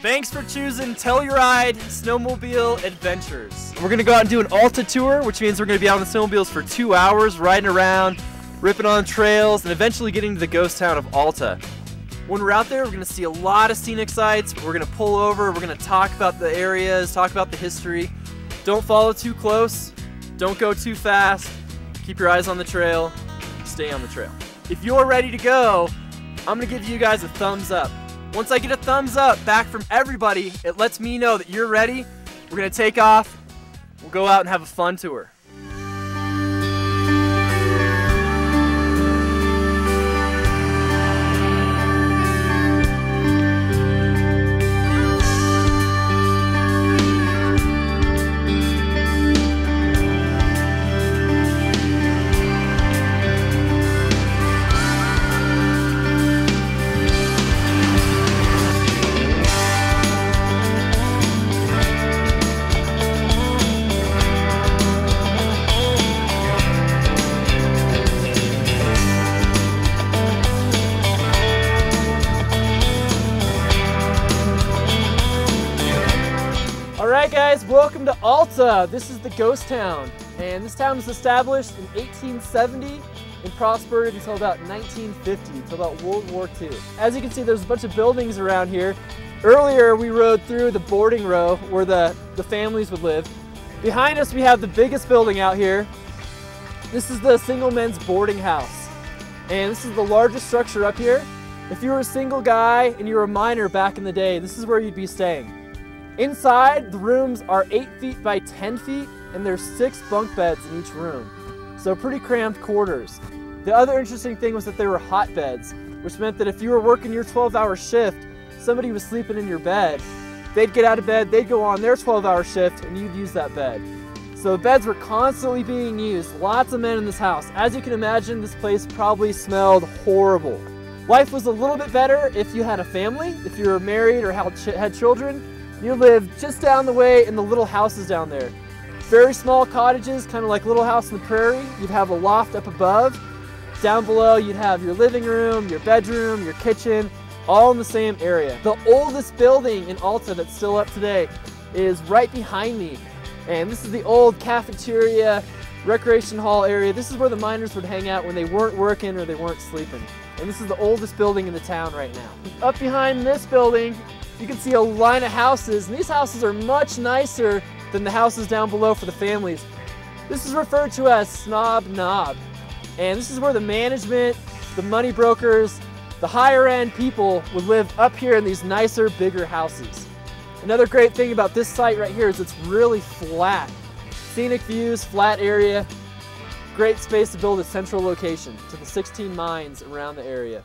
Thanks for choosing Telluride Snowmobile Adventures. We're gonna go out and do an Alta tour, which means we're gonna be out on the snowmobiles for 2 hours, riding around, ripping on trails, and eventually getting to the ghost town of Alta. When we're out there, we're gonna see a lot of scenic sights. We're gonna pull over, we're gonna talk about the areas, talk about the history. Don't follow too close, don't go too fast, keep your eyes on the trail, stay on the trail. If you're ready to go, I'm gonna give you guys a thumbs up. Once I get a thumbs up back from everybody, it lets me know that you're ready. We're gonna take off, we'll go out and have a fun tour. Alright guys, welcome to Alta. This is the ghost town, and this town was established in 1870 and prospered until about 1950, until about World War II. As you can see, there's a bunch of buildings around here. Earlier we rode through the boarding row where the families would live. Behind us we have the biggest building out here. This is the single men's boarding house, and this is the largest structure up here. If you were a single guy and you were a minor back in the day, this is where you'd be staying. Inside, the rooms are 8 feet by 10 feet, and there's 6 bunk beds in each room. So pretty cramped quarters. The other interesting thing was that there were hot beds, which meant that if you were working your 12-hour shift, somebody was sleeping in your bed, they'd get out of bed, they'd go on their 12-hour shift, and you'd use that bed. So the beds were constantly being used. Lots of men in this house. As you can imagine, this place probably smelled horrible. Life was a little bit better if you had a family, if you were married or had children. You lived just down the way in the little houses down there. Very small cottages, kind of like Little House on the Prairie. You'd have a loft up above. Down below, you'd have your living room, your bedroom, your kitchen, all in the same area. The oldest building in Alta that's still up today is right behind me. And this is the old cafeteria, recreation hall area. This is where the miners would hang out when they weren't working or they weren't sleeping. And this is the oldest building in the town right now. Up behind this building, you can see a line of houses, and these houses are much nicer than the houses down below for the families. This is referred to as Snob Knob, and this is where the management, the money brokers, the higher end people would live up here in these nicer, bigger houses. Another great thing about this site right here is it's really flat. Scenic views, flat area, great space to build a central location to the 16 mines around the area.